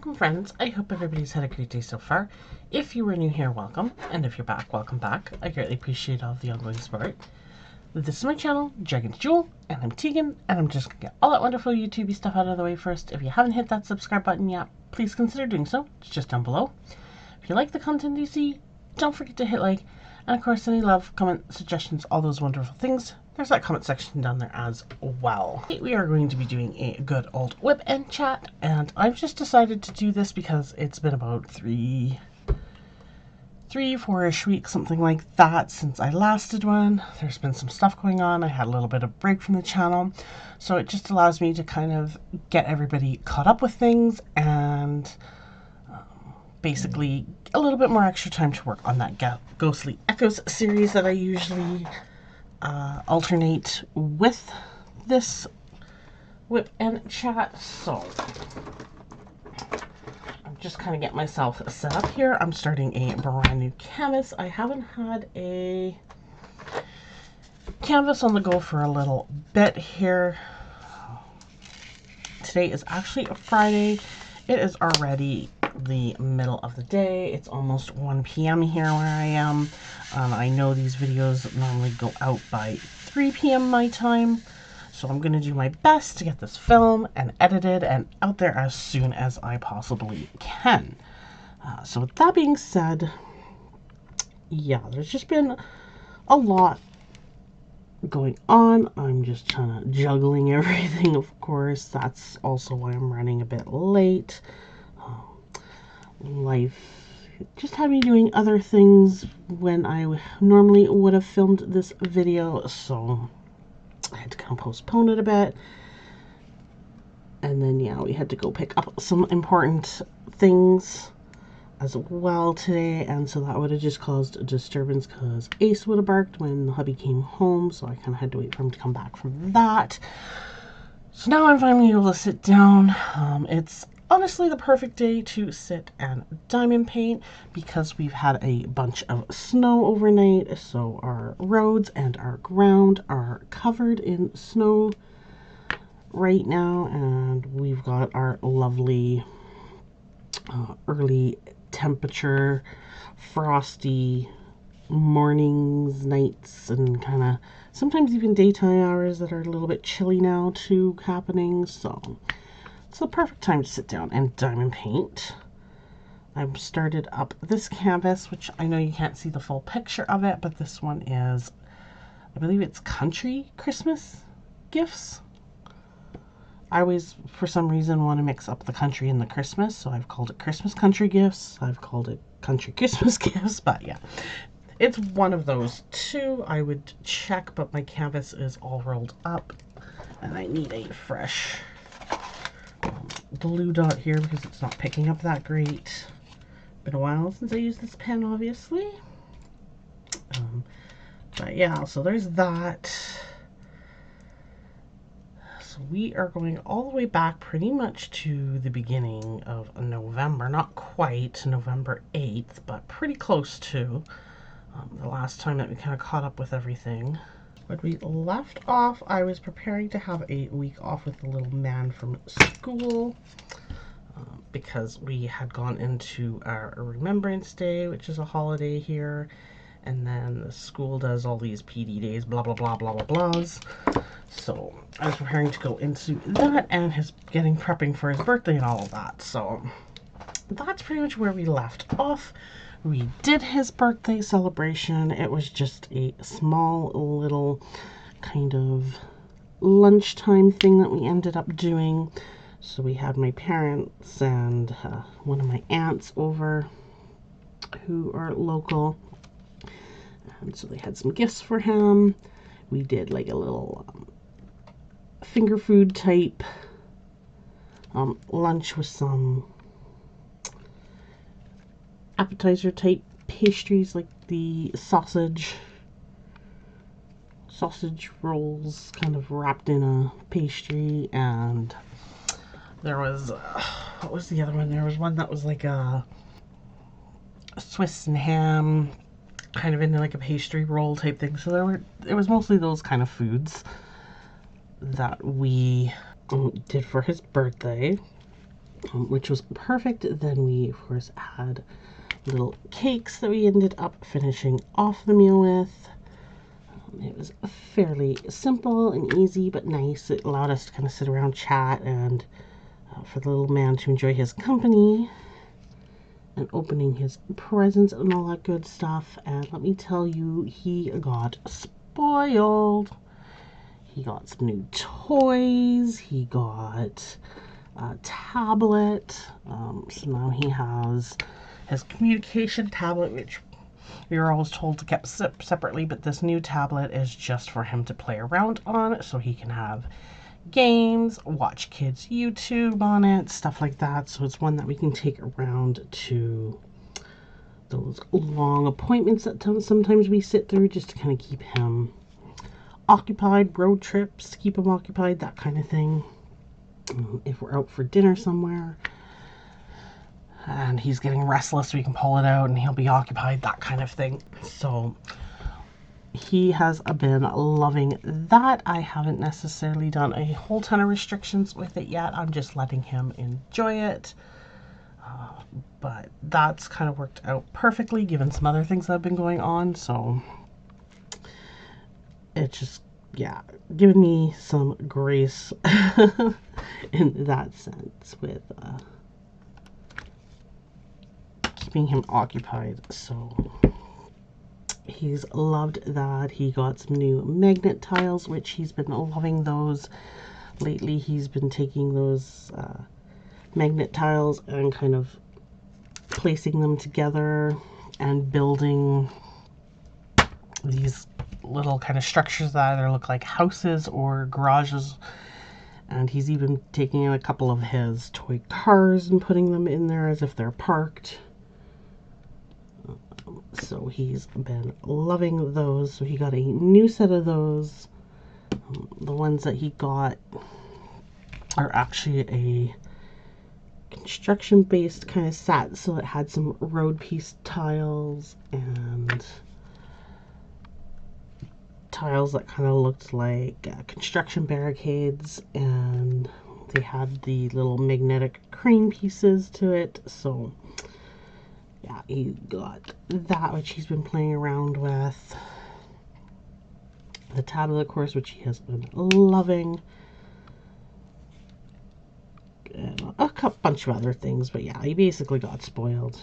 Welcome friends, I hope everybody's had a great day so far. If you were new here, welcome, and if you're back, welcome back. I greatly appreciate all of the ongoing support. This is my channel, Dragonsjewel, and I'm Tegan, and I'm just gonna get all that wonderful YouTubey stuff out of the way first. If you haven't hit that subscribe button yet, please consider doing so. It's just down below. If you like the content you see, don't forget to hit like, and of course any love, comment, suggestions, all those wonderful things. There's that comment section down there as well. We are going to be doing a good old whip and chat, and I've just decided to do this because it's been about four-ish weeks, something like that, since I last did one. There's been some stuff going on. I had a little bit of break from the channel, so it just allows me to kind of get everybody caught up with things and basically a little bit more extra time to work on that Ghostly Echoes series that I usually alternate with this whip and chat. So I'm just kind of getting myself set up here. I'm starting a brand new canvas. I haven't had a canvas on the go for a little bit here. Today is actually a Friday. It is already the middle of the day. It's almost 1 p.m. here where I am. I know these videos normally go out by 3 p.m. my time, so I'm going to do my best to get this filmed and edited and out there as soon as I possibly can. So with that being said, yeah, there's just been a lot going on. I'm just trying to juggling everything, of course. That's also why I'm running a bit late. Life just had me doing other things when I normally would have filmed this video, so I had to kind of postpone it a bit. And then yeah, we had to go pick up some important things as well today, and so that would have just caused a disturbance because Ace would have barked when the hubby came home, so I kind of had to wait for him to come back from that. So now I'm finally able to sit down. It's honestly the perfect day to sit and diamond paint because we've had a bunch of snow overnight, so our roads and our ground are covered in snow right now, and we've got our lovely early temperature frosty mornings, nights, and kind of sometimes even daytime hours that are a little bit chilly now too happening, so it's the perfect time to sit down and diamond paint. I've started up this canvas, which I know you can't see the full picture of it, but this one is, I believe it's country Christmas gifts. I always, for some reason, want to mix up the country and the Christmas, so I've called it Christmas country gifts. I've called it country Christmas gifts, but yeah, it's one of those two. I would check, but my canvas is all rolled up, and I need a fresh glue dot here because it's not picking up that great. Been a while since I used this pen, obviously. But yeah, so there's that. So we are going all the way back pretty much to the beginning of November. Not quite November 8th, but pretty close to the last time that we kind of caught up with everything. When we left off, I was preparing to have a week off with the little man from school because we had gone into our Remembrance Day, which is a holiday here, and then the school does all these PD days, blah, blah, blah, blah, blah, blahs. So I was preparing to go into that and prepping for his birthday and all of that. So that's pretty much where we left off. We did his birthday celebration. It was just a small little kind of lunchtime thing that we ended up doing. So we had my parents and one of my aunts over who are local. And so they had some gifts for him. We did like a little finger food type lunch with some appetizer type pastries, like the sausage rolls kind of wrapped in a pastry, and there was what was the other one? There was one that was like a Swiss and ham kind of into like a pastry roll type thing. So it was mostly those kind of foods that we did for his birthday. which was perfect. Then we, of course, had little cakes that we ended up finishing off the meal with. It was fairly simple and easy, but nice. It allowed us to kind of sit around, chat, and for the little man to enjoy his company and opening his presents and all that good stuff. And let me tell you, he got spoiled. He got some new toys. He got a tablet. So now he has his communication tablet, which we were always told to keep separately, but this new tablet is just for him to play around on, so he can have games, watch kids YouTube on it, stuff like that. So it's one that we can take around to those long appointments that sometimes we sit through, just to kind of keep him occupied, road trips to keep him occupied, that kind of thing. If we're out for dinner somewhere and he's getting restless, we can pull it out and he'll be occupied, that kind of thing. So he has been loving that. I haven't necessarily done a whole ton of restrictions with it yet. I'm just letting him enjoy it. But that's kind of worked out perfectly given some other things that have been going on. So it's just, yeah, giving me some grace in that sense with keeping him occupied. So he's loved that. He got some new magnet tiles, which he's been loving those. Lately he's been taking those magnet tiles and kind of placing them together and building these little kind of structures that either look like houses or garages. And he's even taking in a couple of his toy cars and putting them in there as if they're parked. So he's been loving those. So he got a new set of those. The ones that he got are actually a construction based kind of set. So it had some road piece tiles and tiles that kind of looked like construction barricades, and they had the little magnetic crane pieces to it. So yeah, he got that, which he's been playing around with. The tablet, of course, which he has been loving. And a bunch of other things, but yeah, he basically got spoiled.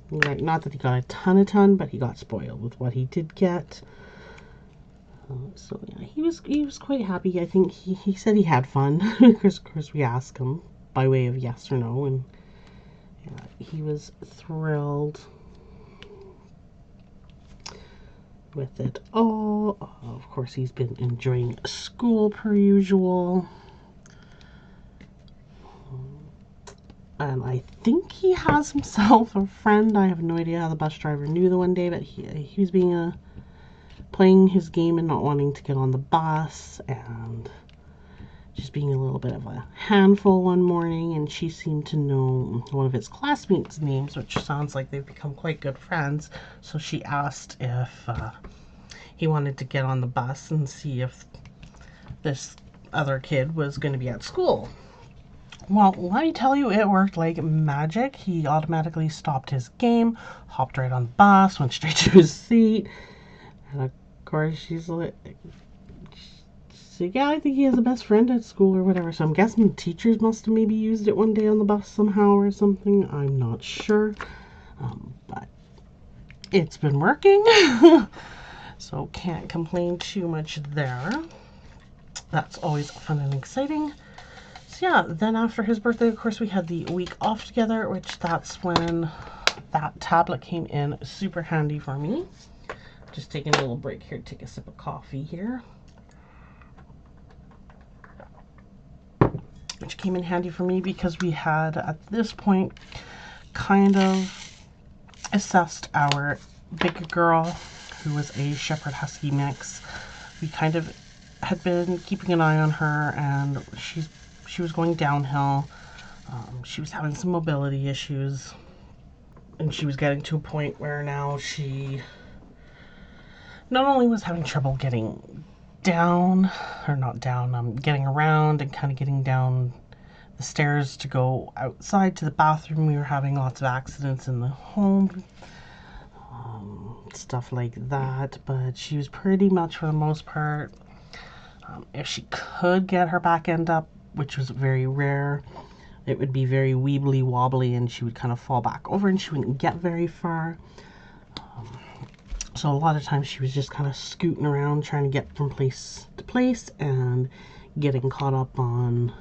Not that he got a ton, but he got spoiled with what he did get. So yeah, he was quite happy. I think he said he had fun. Of course, we asked him by way of yes or no, and yeah, he was thrilled with it all. Of course, he's been enjoying school per usual. And I think he has himself a friend. I have no idea how the bus driver knew the one day, but he was being playing his game and not wanting to get on the bus and just being a little bit of a handful one morning. And she seemed to know one of his classmates' names, which sounds like they've become quite good friends. So she asked if he wanted to get on the bus and see if this other kid was going to be at school. Well, let me tell you, it worked like magic. He automatically stopped his game, hopped right on the bus, went straight to his seat. And of course, she's like, yeah, I think he has a best friend at school or whatever. So I'm guessing teachers must have maybe used it one day on the bus somehow or something. I'm not sure. But it's been working. So can't complain too much there. That's always fun and exciting. So yeah, then after his birthday, of course, we had the week off together, which that's when that tablet came in super handy for me. Just taking a little break here to take a sip of coffee here. Which came in handy for me because we had, at this point, kind of assessed our big girl, who was a Shepherd Husky mix. We kind of had been keeping an eye on her, and she was going downhill. She was having some mobility issues, and she was getting to a point where now she not only was having trouble getting down, or not down, getting around and kind of getting down the stairs to go outside to the bathroom. We were having lots of accidents in the home, stuff like that. But she was pretty much, for the most part, if she could get her back end up, which was very rare, it would be very weebly wobbly and she would kind of fall back over and she wouldn't get very far. So a lot of times she was just kind of scooting around trying to get from place to place and getting caught up on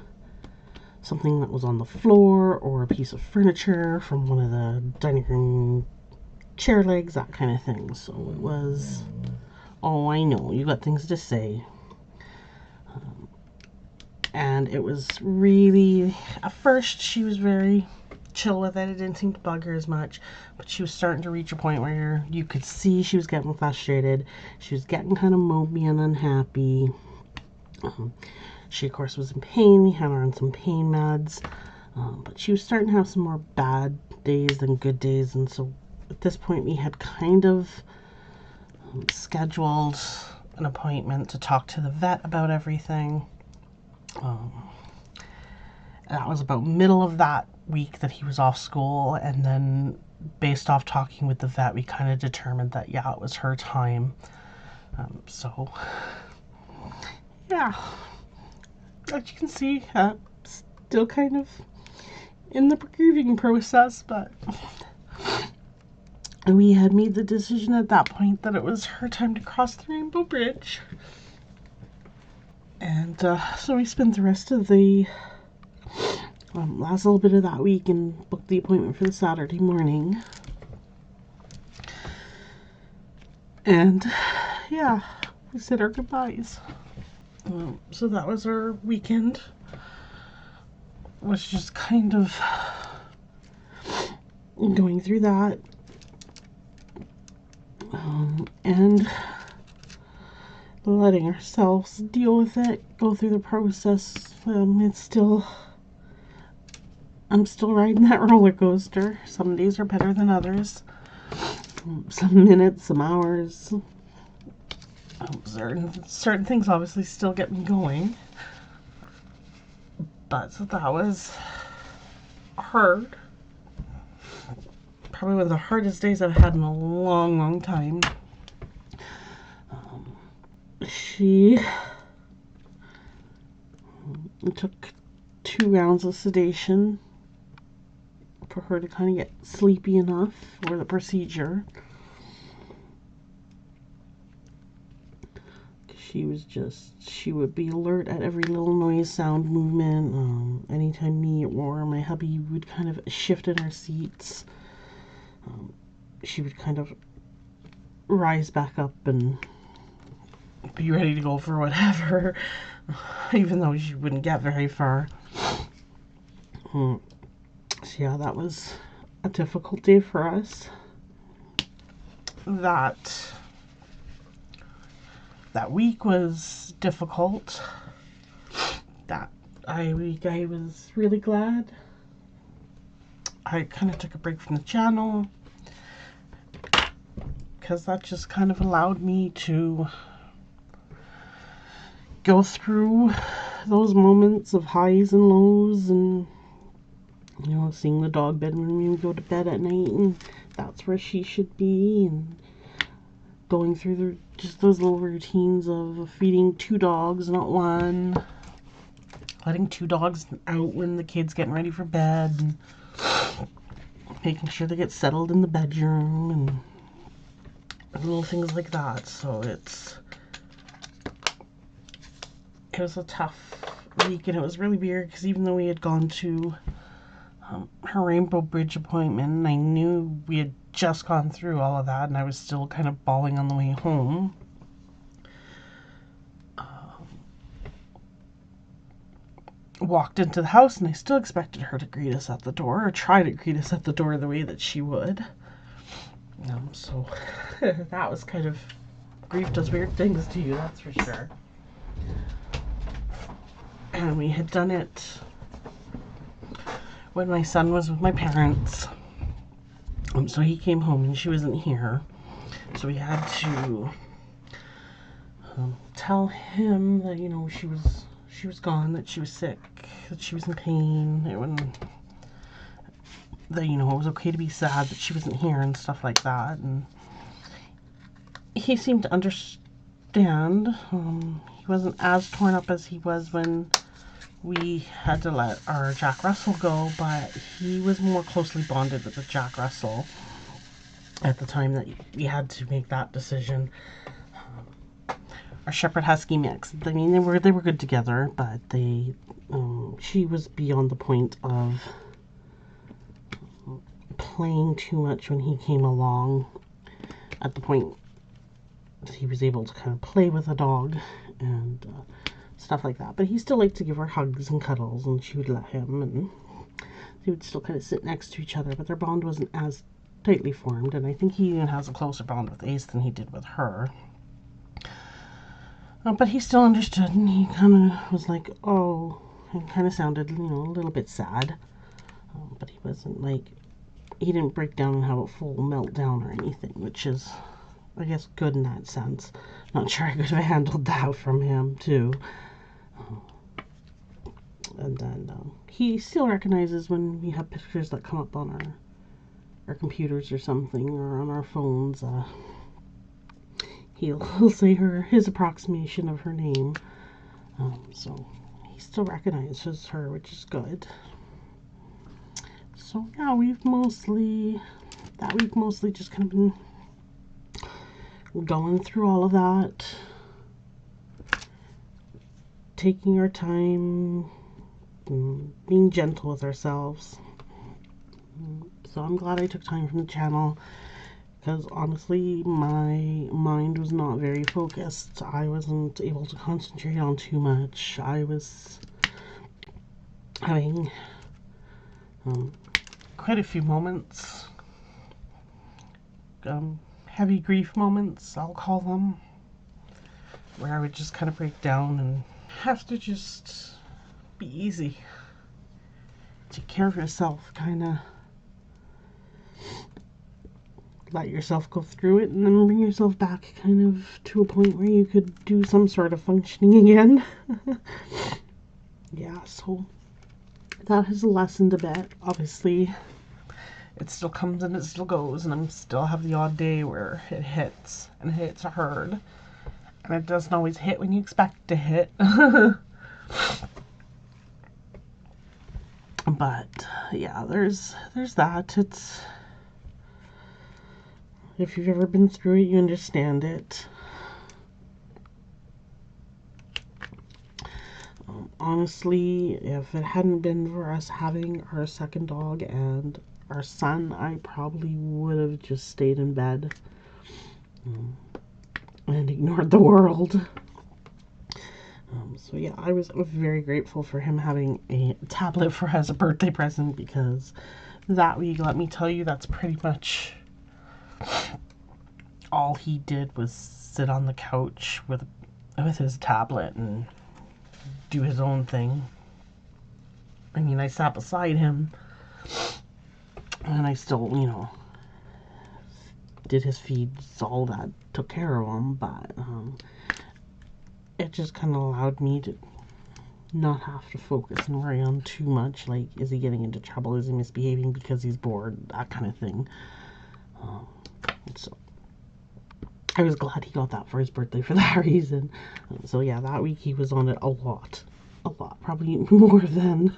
something that was on the floor or a piece of furniture from one of the dining room chair legs, that kind of thing. So it was, oh, I know, you got things to say. And it was really, at first she was very chill with it. It didn't seem to bug her as much, but she was starting to reach a point where you could see she was getting frustrated. She was getting kind of mopey and unhappy. She, of course, was in pain. We had her on some pain meds, but she was starting to have some more bad days than good days. And so at this point, we had kind of scheduled an appointment to talk to the vet about everything. That was about middle of that week that he was off school, and then based off talking with the vet, we kind of determined that, yeah, it was her time. So, yeah, as you can see, still kind of in the grieving process, but we had made the decision at that point that it was her time to cross the Rainbow Bridge. And so we spent the rest of the last little bit of that week and booked the appointment for the Saturday morning. And yeah, we said our goodbyes. So that was our weekend. Was just kind of going through that. And letting ourselves deal with it, go through the process. I'm still riding that roller coaster. Some days are better than others. Some minutes, some hours. Certain things obviously still get me going. But so that was hard. Probably one of the hardest days I've had in a long, long time. She took 2 rounds of sedation for her to kind of get sleepy enough for the procedure. She would be alert at every little noise, sound, movement. Anytime me or my hubby would kind of shift in our seats, she would kind of rise back up and be ready to go for whatever, even though she wouldn't get very far. So yeah, that was a difficult day for us. That week was difficult. That week I was really glad I kind of took a break from the channel, because that just kind of allowed me to go through those moments of highs and lows, and you know, seeing the dog bed when we go to bed at night, and that's where she should be, and going through just those little routines of feeding 2 dogs, not 1, letting 2 dogs out when the kid's getting ready for bed, and making sure they get settled in the bedroom, and little things like that. So it was a tough week, and it was really weird because even though we had gone to her Rainbow Bridge appointment, and I knew we had just gone through all of that, and I was still kind of bawling on the way home. Walked into the house, and I still expected her to greet us at the door, or try to greet us at the door the way that she would. So that was kind of, grief does weird things to you, that's for sure. And we had done it when my son was with my parents. So he came home and she wasn't here. So we had to tell him that, you know, she she was gone, that she was sick, that she was in pain, that, you know, it was okay to be sad that she wasn't here and stuff like that. And he seemed to understand. He wasn't as torn up as he was when we had to let our Jack Russell go, but he was more closely bonded with the Jack Russell at the time that we had to make that decision. Our Shepherd Husky mix, I mean, they were good together, but she was beyond the point of playing too much when he came along, at the point that he was able to kind of play with a dog and stuff like that. But he still liked to give her hugs and cuddles, and she would let him, and they would still kind of sit next to each other, but their bond wasn't as tightly formed. And I think he even has a closer bond with Ace than he did with her. But he still understood, and he kind of was like, oh, and kind of sounded, you know, a little bit sad. But he wasn't like, he didn't break down and have a full meltdown or anything, which is, I guess, good in that sense. Not sure I could have handled that from him, too. And then he still recognizes when we have pictures that come up on our computers or something, or on our phones. He'll say his approximation of her name. So he still recognizes her, which is good. So yeah, that week mostly just kind of been going through all of that, taking our time, being gentle with ourselves. So I'm glad I took time from the channel, because honestly my mind was not very focused. I wasn't able to concentrate on too much. I was having quite a few moments, heavy grief moments, I'll call them, where I would just kind of break down and have to just be easy, take care of yourself, kind of let yourself go through it, and then bring yourself back kind of to a point where you could do some sort of functioning again. Yeah, so that has lessened a bit. Obviously, it still comes and it still goes, and I'm still have the odd day where it hits, and it hits hard, and it doesn't always hit when you expect it to hit. But yeah, there's that. It's, if you've ever been through it, you understand it. Honestly, if it hadn't been for us having our second dog and our son, I probably would have just stayed in bed and ignored the world. So yeah, I was very grateful for him having a tablet for as a birthday present, because that week, let me tell you, that's pretty much all he did was sit on the couch with his tablet and do his own thing. I mean, I sat beside him, and I still, you know, did his feeds, all that, took care of him, but it just kind of allowed me to not have to focus and worry on too much, like, is he getting into trouble, is he misbehaving because he's bored, that kind of thing. So I was glad he got that for his birthday for that reason. So yeah, that week he was on it a lot, probably more than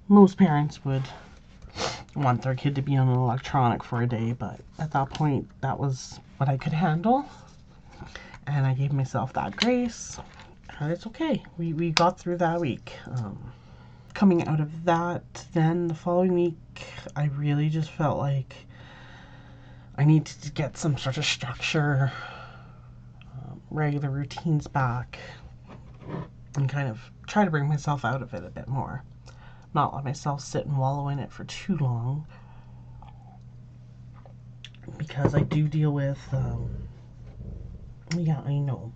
most parents would want their kid to be on an electronic for a day, but at that point, that was what I could handle, and I gave myself that grace, and it's okay. We got through that week. Coming out of that, then the following week, I really just felt like I needed to get some sort of structure, regular routines back, and kind of try to bring myself out of it a bit more. Not let myself sit and wallow in it for too long, because I do deal with, yeah, I know,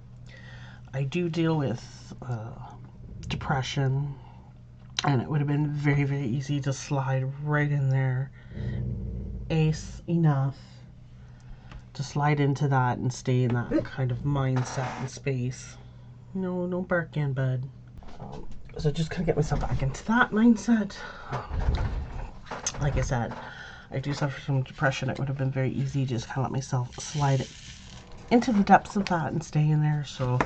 I do deal with depression, and it would have been very, very easy to slide right in there, ace enough to slide into that and stay in that kind of mindset and space. No barking, bud. So just kind of get myself back into that mindset. Like I said, I do suffer from depression. It would have been very easy to just kind of let myself slide into the depths of that and stay in there. So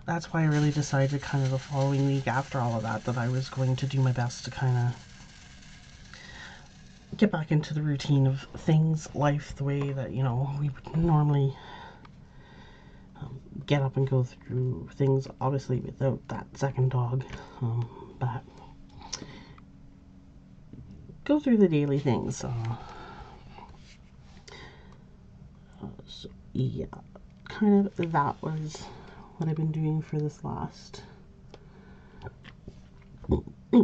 that's why I really decided kind of the following week after all of that, that I was going to do my best to kind of get back into the routine of things, life, the way that, you know, we would normally get up and go through things, obviously without that second dog, but go through the daily things. So yeah, kind of that was what I've been doing for this last,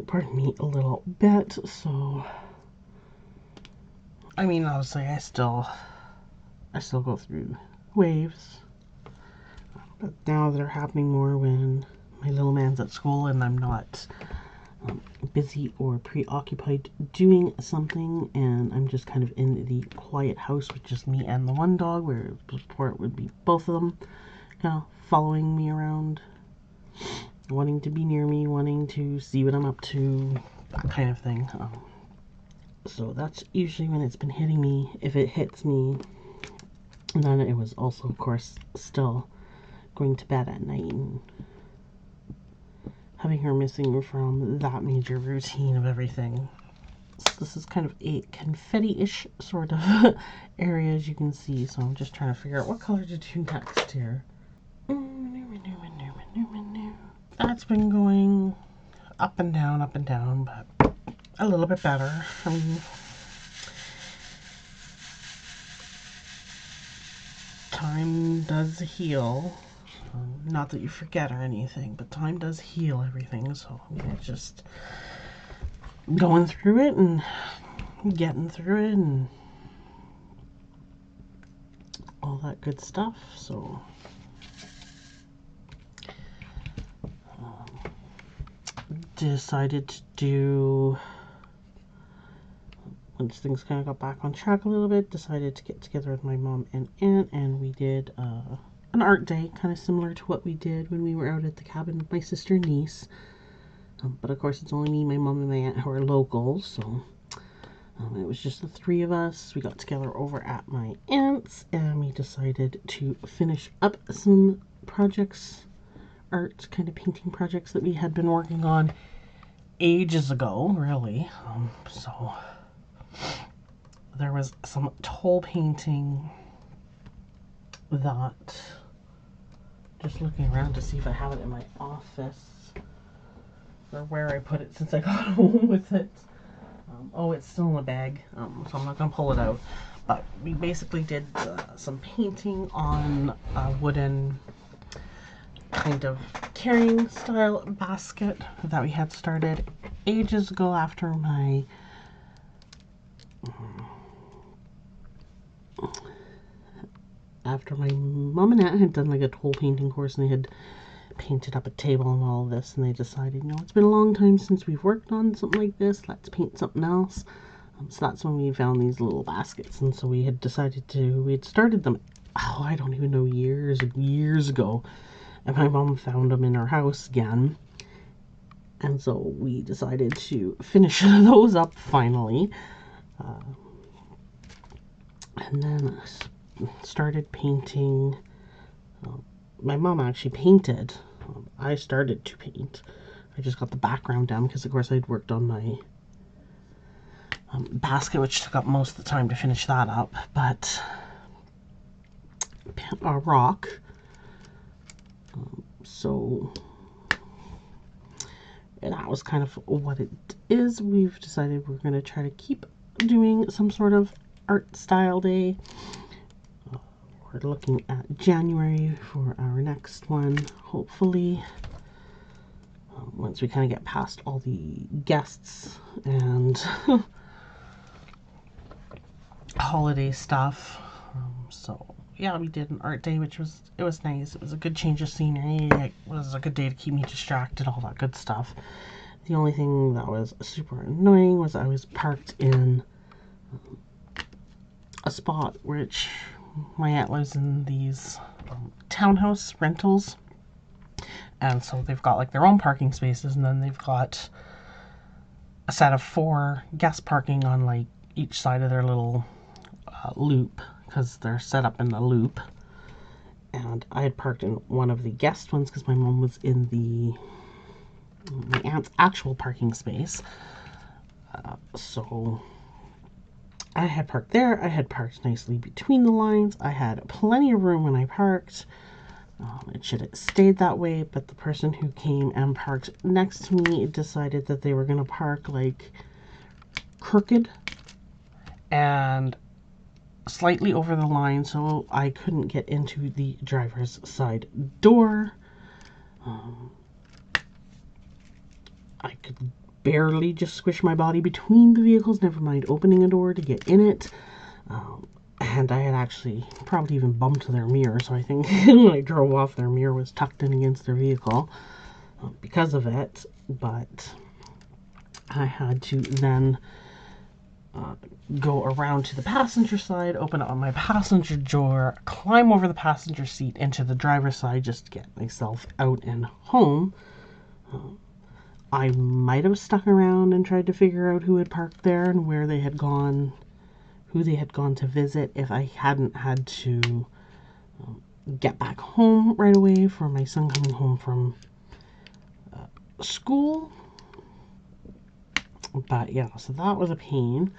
pardon me, a little bit. So I mean, obviously I still go through waves, but now they're happening more when my little man's at school and I'm not busy or preoccupied doing something, and I'm just kind of in the quiet house with just me and the one dog, where before it would be both of them kind of following me around, wanting to be near me, wanting to see what I'm up to, that kind of thing. So that's usually when it's been hitting me. If it hits me, and then it was also, of course, still going to bed at night and having her missing from that major routine of everything. So this is kind of a confetti-ish sort of area, as you can see. So I'm just trying to figure out what color to do next here. That's been going up and down, but a little bit better. I mean, time does heal. Not that you forget or anything, but time does heal everything. So we're just going through it and getting through it and all that good stuff. So decided to do, once things kind of got back on track a little bit, decided to get together with my mom and aunt, and we did an art day, kind of similar to what we did when we were out at the cabin with my sister and niece. But of course, it's only me, my mom, and my aunt who are locals, so it was just the three of us. We got together over at my aunt's, and we decided to finish up some projects, art kind of painting projects that we had been working on ages ago, really. So there was some toll painting that, just looking around to see if I have it in my office or where I put it since I got home with it. Oh, it's still in a bag, so I'm not going to pull it out. But we basically did some painting on a wooden kind of carrying style basket that we had started ages ago after my mom and aunt had done like a toll painting course, and they had painted up a table and all of this, and they decided, you know, it's been a long time since we've worked on something like this, let's paint something else. So that's when we found these little baskets, and so we had decided to, we had started them, oh, I don't even know, years and years ago, and my mom found them in her house again, and so we decided to finish those up finally, and then started painting. My mom actually painted. I started to paint. I just got the background down because, of course, I'd worked on my basket, which took up most of the time to finish that up. But a rock. So that was kind of what it is. We've decided we're going to try to keep doing some sort of art style day. We're looking at January for our next one, hopefully. Once we kind of get past all the guests and holiday stuff. So yeah, we did an art day, which was, it was nice. It was a good change of scenery. It was a good day to keep me distracted, all that good stuff. The only thing that was super annoying was I was parked in a spot which my aunt lives in these townhouse rentals, And so they've got like their own parking spaces, and then they've got a set of 4 guest parking on like each side of their little loop, because they're set up in the loop. And I had parked in one of the guest ones because my mom was in my aunt's actual parking space. So I had parked there. I had parked nicely between the lines. I had plenty of room when I parked. It should have stayed that way, but the person who came and parked next to me decided that they were going to park like crooked and slightly over the line, so I couldn't get into the driver's side door. I could barely just squish my body between the vehicles, never mind opening a door to get in it. And I had actually probably even bumped their mirror, so I think when I drove off, their mirror was tucked in against their vehicle because of it. But I had to then go around to the passenger side, open up my passenger door, climb over the passenger seat into the driver's side just to get myself out and home. I might have stuck around and tried to figure out who had parked there and where they had gone, who they had gone to visit, if I hadn't had to get back home right away for my son coming home from school. But yeah, so that was a pain.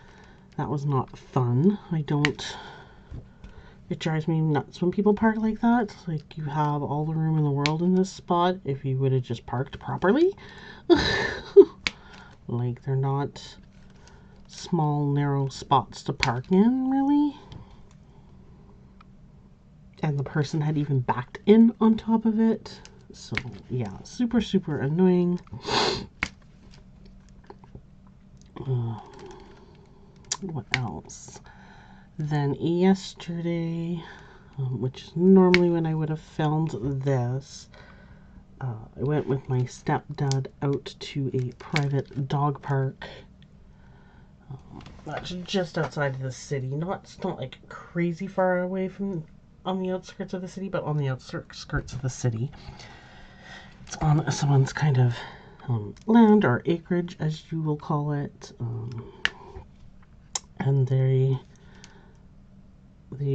That was not fun. It drives me nuts when people park like that. Like, you have all the room in the world in this spot if you would have just parked properly. Like, they're not small, narrow spots to park in, really. And the person had even backed in on top of it. So, yeah, super, super annoying. What else? Then yesterday, which is normally when I would have filmed this, I went with my stepdad out to a private dog park. That's just outside of the city. It's not like crazy far away from on the outskirts of the city, but on the outskirts of the city. It's on someone's kind of land or acreage, as you will call it. And they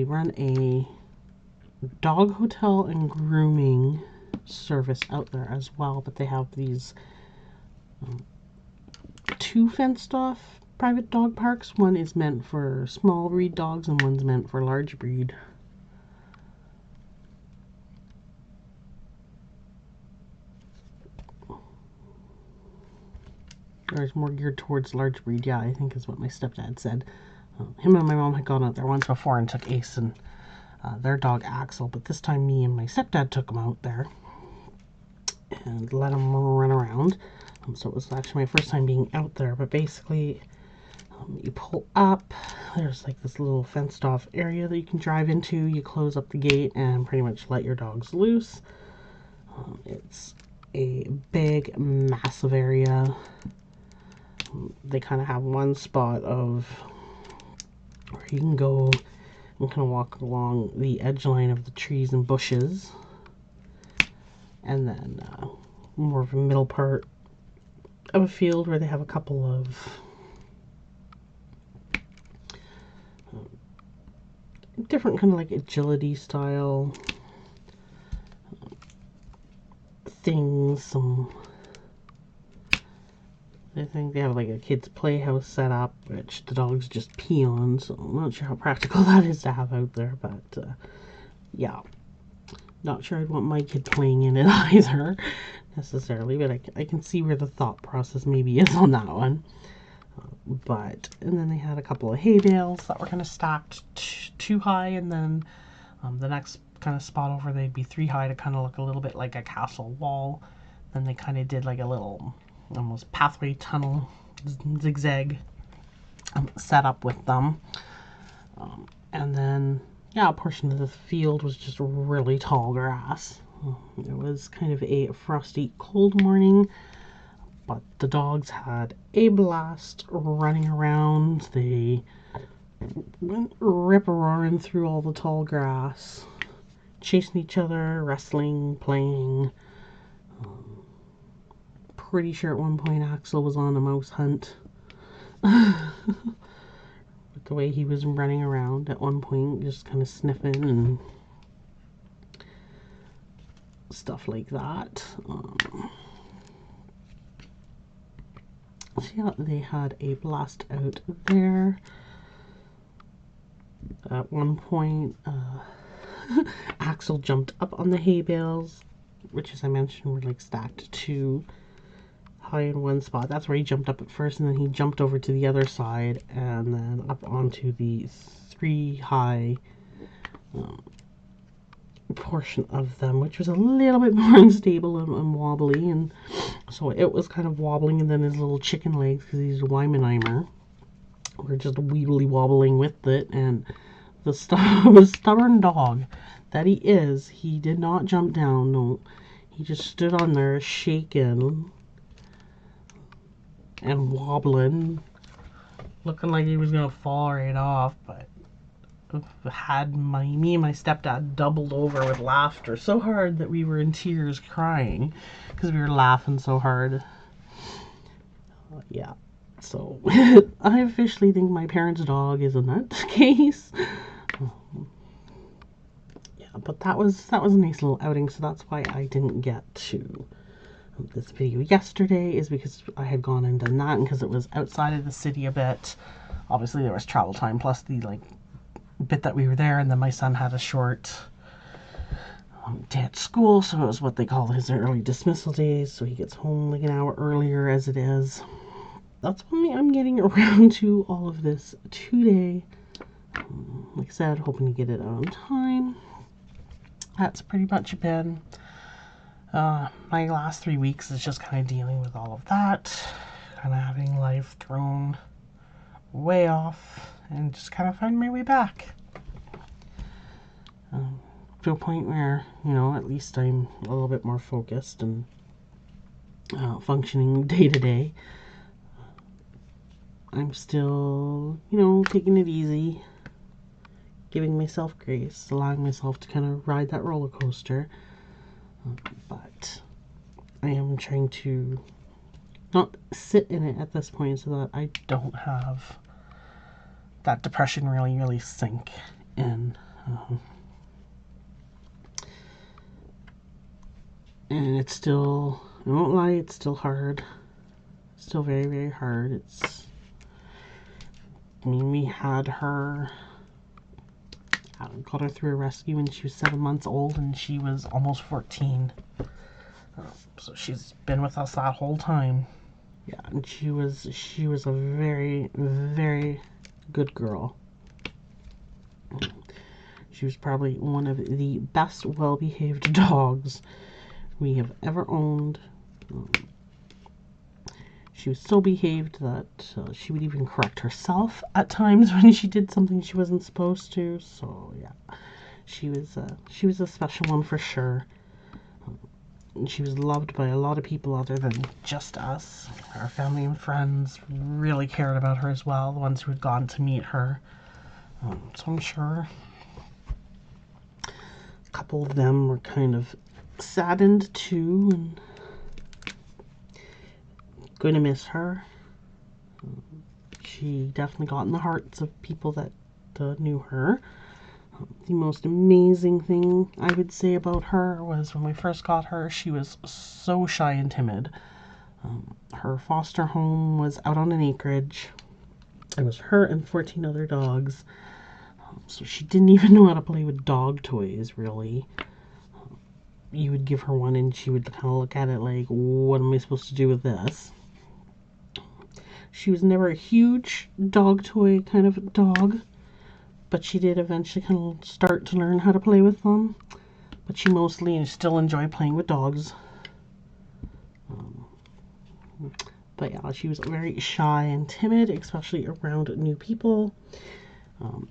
run a dog hotel and grooming service out there as well, but they have these 2 fenced off private dog parks. One is meant for small breed dogs and one's meant for large breed. Or it's more geared towards large breed, yeah, I think is what my stepdad said. Him and my mom had gone out there once before and took Ace and their dog Axel, but this time me and my stepdad took them out there and let them run around. So it was actually my first time being out there, but basically you pull up, there's like this little fenced off area that you can drive into. You close up the gate and pretty much let your dogs loose. It's a big, massive area. They kind of have one spot of where you can go and kind of walk along the edge line of the trees and bushes, and then more of a middle part of a field where they have a couple of different kind of like agility style things. I think they have like a kid's playhouse set up, which the dogs just pee on, so I'm not sure how practical that is to have out there, but yeah, not sure I'd want my kid playing in it either, necessarily, but I can see where the thought process maybe is on that one. And then they had a couple of hay bales that were kind of stacked 2 high, and then the next kind of spot over, they'd be 3 high to kind of look a little bit like a castle wall. Then they kind of did like a little almost pathway tunnel zigzag set up with them. And then, yeah, a portion of the field was just really tall grass. It was kind of a frosty, cold morning, but the dogs had a blast running around. They went rip-a-roaring through all the tall grass, chasing each other, wrestling, playing. pretty sure at one point Axel was on a mouse hunt. With the way he was running around at one point, just kind of sniffing and stuff like that. So yeah, they had a blast out there. At one point, Axel jumped up on the hay bales, which, as I mentioned, were like stacked two high in one spot. That's where he jumped up at first, and then he jumped over to the other side and then up onto the three high portion of them, which was a little bit more unstable and wobbly, and so it was kind of wobbling, and then his little chicken legs, because he's a Weimannheimer, were just wibbly wobbling with it, and the stubborn dog that he is, he did not jump down. No, he just stood on there shaking and wobbling, looking like he was gonna fall right off, but had me and my stepdad doubled over with laughter so hard that we were in tears crying because we were laughing so hard. Yeah, so I officially think my parents' dog is a nut case. Yeah, but that was a nice little outing, so that's why I didn't get to this video yesterday, is because I had gone and done that, and because it was outside of the city a bit. Obviously there was travel time plus the like bit that we were there, and then my son had a short day at school, so it was what they call his early dismissal days, so he gets home like an hour earlier as it is. That's why I'm getting around to all of this today. Like I said, hoping to get it out on time. That's pretty much been my last 3 weeks, is just kind of dealing with all of that, kind of having life thrown way off and just kind of find my way back to a point where, you know, at least I'm a little bit more focused and functioning day to day. I'm still, you know, taking it easy, giving myself grace, allowing myself to kind of ride that roller coaster, but I am trying to not sit in it at this point so that I don't have that depression really sink in. And it's still, I won't lie, it's still hard. Still very hard. I mean, we had her, I got her through a rescue when she was 7 months old, and she was almost 14. So she's been with us that whole time. Yeah, and she was a very good girl. She was probably one of the best well-behaved dogs we have ever owned. She was so behaved that she would even correct herself at times when she did something she wasn't supposed to. So yeah, she was a special one for sure. She was loved by a lot of people other than just us. Our family and friends really cared about her as well, the ones who had gone to meet her. So I'm sure a couple of them were kind of saddened too, and going to miss her. She definitely got in the hearts of people that knew her. The most amazing thing I would say about her was when we first got her, she was so shy and timid. Her foster home was out on an acreage. It was her and 14 other dogs. So she didn't even know how to play with dog toys, really. You would give her one and she would kind of look at it like, what am I supposed to do with this? She was never a huge dog toy kind of dog, but she did eventually kind of start to learn how to play with them. But she mostly still enjoyed playing with dogs. But yeah, she was very shy and timid, especially around new people.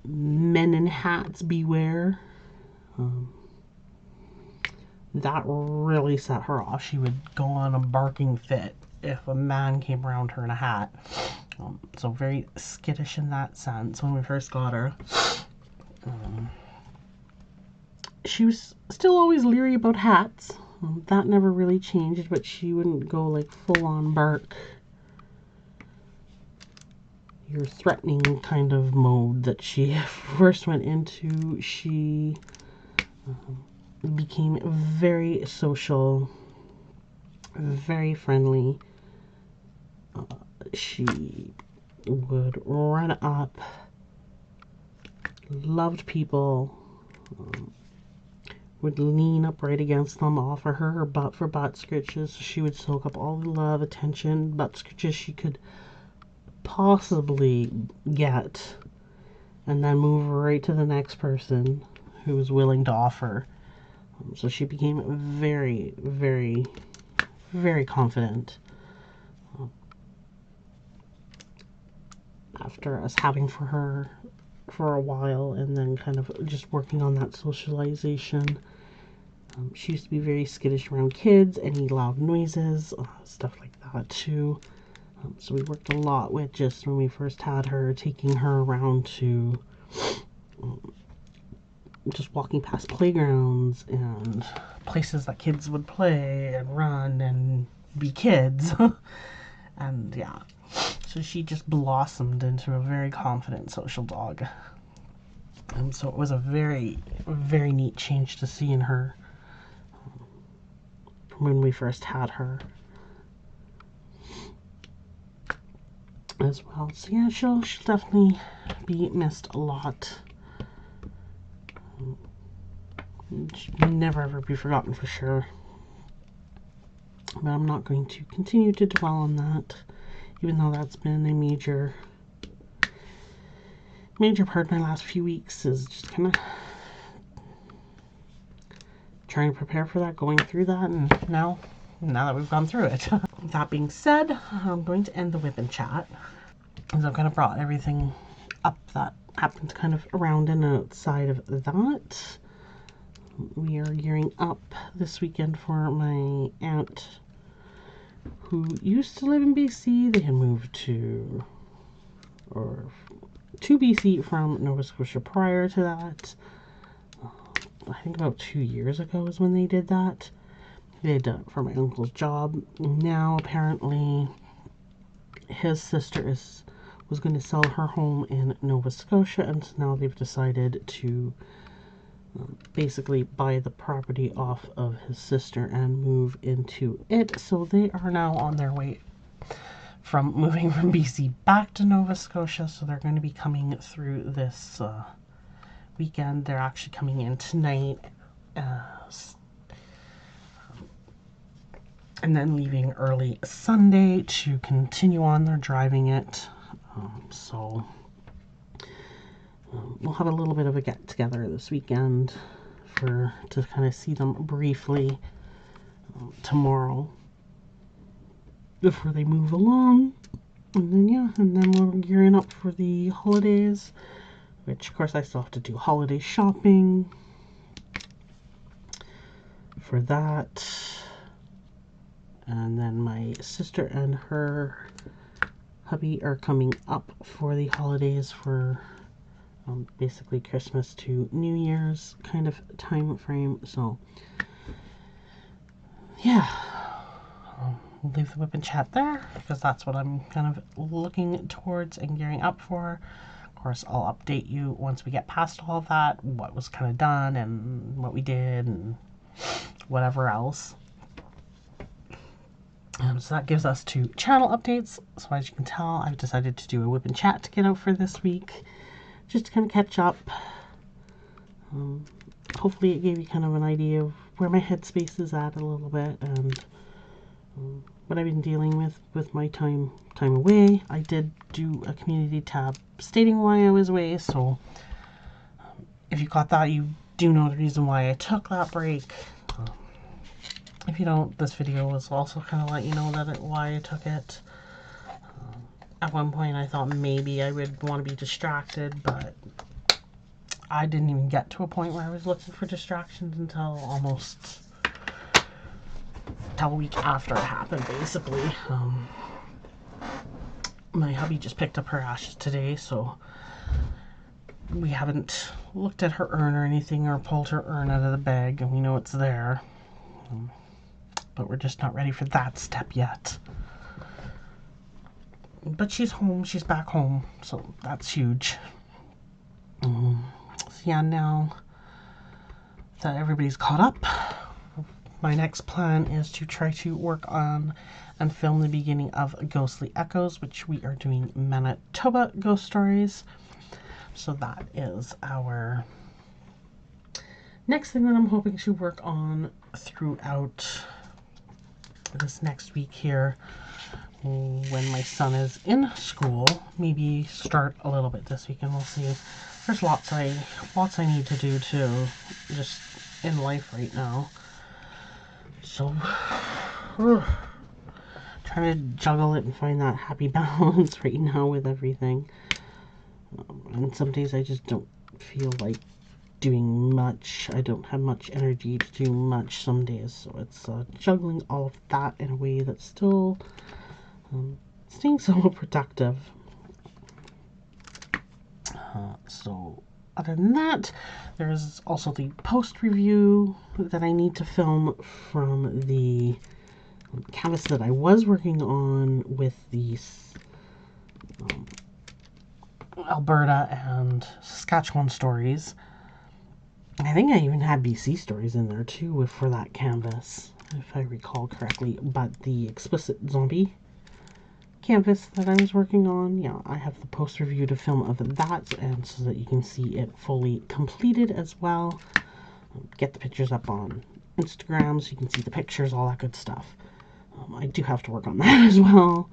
Men in hats, beware. That really set her off. She would go on a barking fit if a man came around her in a hat. So very skittish in that sense when we first got her. She was still always leery about hats. That never really changed, but she wouldn't go like full on bark. Your threatening kind of mode that she first went into. She became very social, very friendly. She would run up, loved people, would lean up right against them, offer her butt for butt scratches. She would soak up all the love, attention, butt scratches she could possibly get, and then move right to the next person who was willing to offer. So she became very, very, very confident after us having her for a while, and then kind of just working on that socialization. She used to be very skittish around kids, any loud noises, stuff like that too. So we worked a lot with, just when we first had her, taking her around to just walking past playgrounds and places that kids would play and run and be kids. And yeah, so she just blossomed into a very confident social dog. And so it was a very, very neat change to see in her from when we first had her as well. So yeah, she'll definitely be missed a lot. She'll never ever be forgotten for sure. But I'm not going to continue to dwell on that, even though that's been a major part of my last few weeks, is just kind of trying to prepare for that, going through that, and now that we've gone through it. That being said, I'm going to end the whip and chat, as I've kind of brought everything up that happened kind of around and outside of that. We are gearing up this weekend for my aunt who used to live in BC. They had moved to BC from Nova Scotia prior to that. I think about 2 years ago is when they did that. They had done it for my uncle's job. Now apparently his sister was going to sell her home in Nova Scotia, and so now they've decided to basically buy the property off of his sister and move into it. So they are now on their way from moving from BC back to Nova Scotia. So they're going to be coming through this weekend. They're actually coming in tonight, and then leaving early Sunday to continue on. They're driving it. So we'll have a little bit of a get together this weekend to kind of see them briefly tomorrow before they move along. And then we're gearing up for the holidays, which of course I still have to do holiday shopping for that. And then my sister and her hubby are coming up for the holidays, for basically Christmas to New Year's kind of time frame. So yeah, we'll leave the whip and chat there, because that's what I'm kind of looking towards and gearing up for. Of course, I'll update you once we get past all of that, what was kind of done and what we did and whatever else. So that gives us 2 channel updates. So as you can tell, I've decided to do a whip and chat to get out for this week, just to kind of catch up. Hopefully it gave you kind of an idea of where my headspace is at a little bit, and what I've been dealing with my time away. I did do a community tab stating why I was away, so if you got that, you do know the reason why I took that break. If you don't, this video was also kind of let you know why I took it. At one point I thought maybe I would want to be distracted, but I didn't even get to a point where I was looking for distractions until almost a week after it happened, basically. My hubby just picked up her ashes today, so we haven't looked at her urn or anything, or pulled her urn out of the bag, and we know it's there. but we're just not ready for that step yet. But she's home, she's back home, so that's huge. So yeah, now that everybody's caught up, my next plan is to try to work on and film the beginning of Ghostly Echoes, which we are doing Manitoba ghost stories. So that is our next thing that I'm hoping to work on throughout this next week here when my son is in school. Maybe start a little bit this week, and we'll see. There's lots I need to do too, just in life right now. So trying to juggle it and find that happy balance right now with everything. And some days I just don't feel like doing much. I don't have much energy to do much some days, so it's juggling all of that in a way that's still staying somewhat productive. So other than that, there's also the post review that I need to film from the canvas that I was working on with these Alberta and Saskatchewan stories. I think I even had BC stories in there too for that canvas, if I recall correctly. But the explicit zombie canvas that I was working on, yeah, I have the post review to film of that, and so that you can see it fully completed as well. Get the pictures up on Instagram so you can see the pictures, all that good stuff. I do have to work on that as well.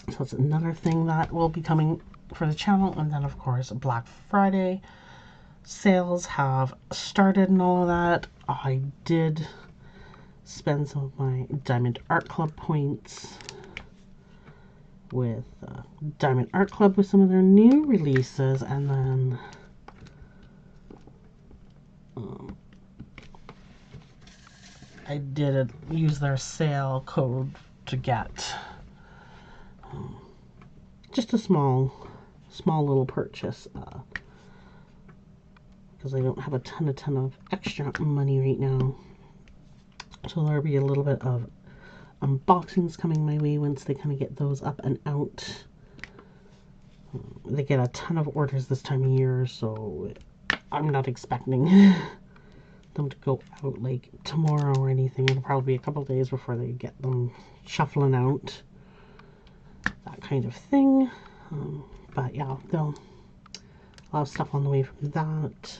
So that's another thing that will be coming for the channel. And then of course Black Friday sales have started and all of that. I did spend some of my Diamond Art Club points with Diamond Art Club with some of their new releases, and then I did use their sale code to get just a small little purchase because I don't have a ton of extra money right now. So there'll be a little bit of unboxings coming my way once they kind of get those up and out. They get a ton of orders this time of year, so I'm not expecting them to go out like tomorrow or anything. It'll probably be a couple days before they get them shuffling out, that kind of thing. But yeah, they'll have stuff on the way from that.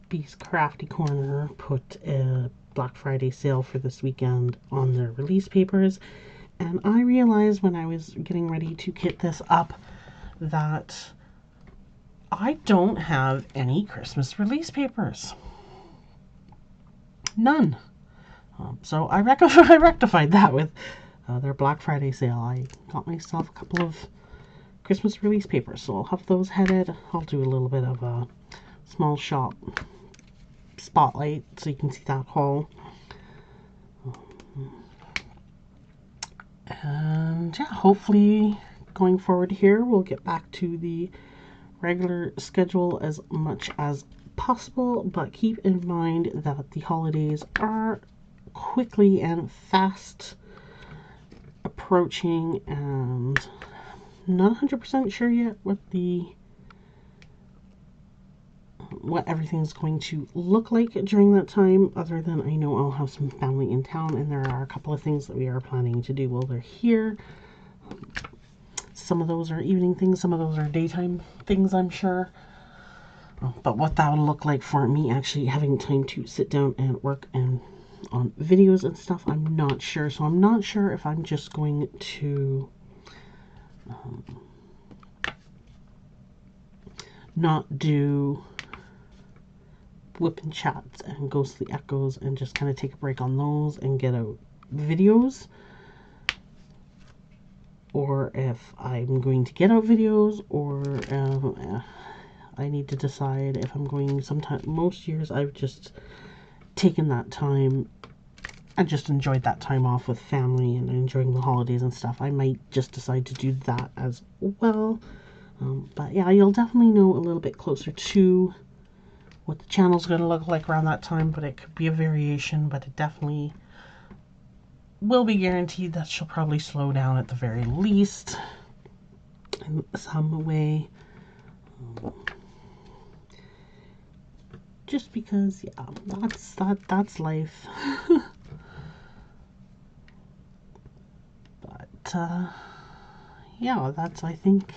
Beast Crafty Corner put a Black Friday sale for this weekend on their release papers, and I realized when I was getting ready to kit this up that I don't have any Christmas release papers. None. So I rectified that with their Black Friday sale. I got myself a couple of Christmas release papers, so I'll have those headed. I'll do a little bit of a small shop spotlight so you can see that haul. And yeah, hopefully going forward here we'll get back to the regular schedule as much as possible, but keep in mind that the holidays are quickly and fast approaching, and I'm not 100% sure yet what everything's going to look like during that time, other than I know I'll have some family in town, and there are a couple of things that we are planning to do while they're here. Some of those are evening things, some of those are daytime things, I'm sure. But what that would look like for me actually having time to sit down and work and on videos and stuff, I'm not sure. So I'm not sure if I'm just going to not do wip&chats and ghostly echoes and just kind of take a break on those and get out videos, or if I'm going to get out videos, or I need to decide if I'm going. Most years I've just taken that time. I just enjoyed that time off with family and enjoying the holidays and stuff. I might just decide to do that as well. But yeah, you'll definitely know a little bit closer to what the channel's going to look like around that time, but it could be a variation, but it definitely will be guaranteed that she'll probably slow down at the very least in some way. Just because, yeah, that's life. But yeah, that's, I think,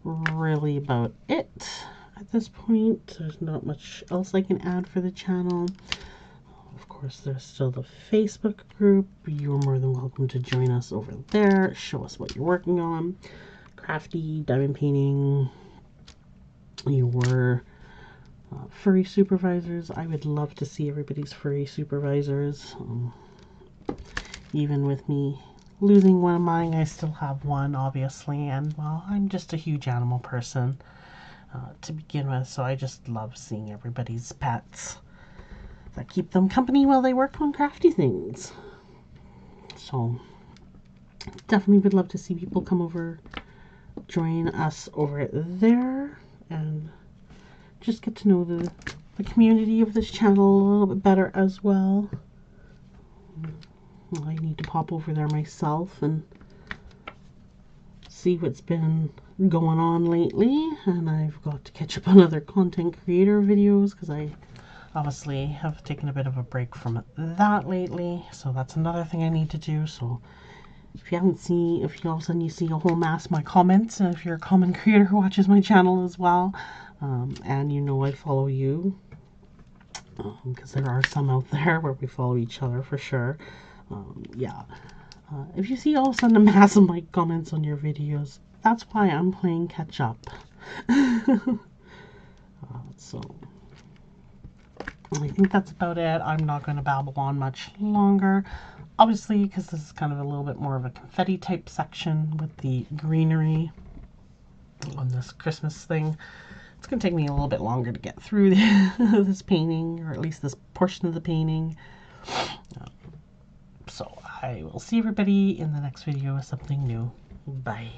really about it at this point. There's not much else I can add for the channel. Of course, there's still the Facebook group. You're more than welcome to join us over there. Show us what you're working on. Crafty, diamond painting, your furry supervisors. I would love to see everybody's furry supervisors. Even with me losing one of mine, I still have one, obviously, and well, I'm just a huge animal person to begin with, so I just love seeing everybody's pets that keep them company while they work on crafty things. So definitely would love to see people come over, join us over there, and just get to know the community of this channel a little bit better as well. I need to pop over there myself and see what's been going on lately, and I've got to catch up on other content creator videos because I obviously have taken a bit of a break from that lately, so that's another thing I need to do. So if you haven't seen, if you all of a sudden you see a whole mass of my comments, and if you're a content creator who watches my channel as well, and you know I follow you, because there are some out there where we follow each other for sure. Yeah, if you see all of a sudden a mass of my comments on your videos, that's why I'm playing catch up. So I think that's about it. I'm not going to babble on much longer, obviously, because this is kind of a little bit more of a confetti type section with the greenery on this Christmas thing. It's going to take me a little bit longer to get through this painting, or at least this portion of the painting. So I will see everybody in the next video with something new. Bye.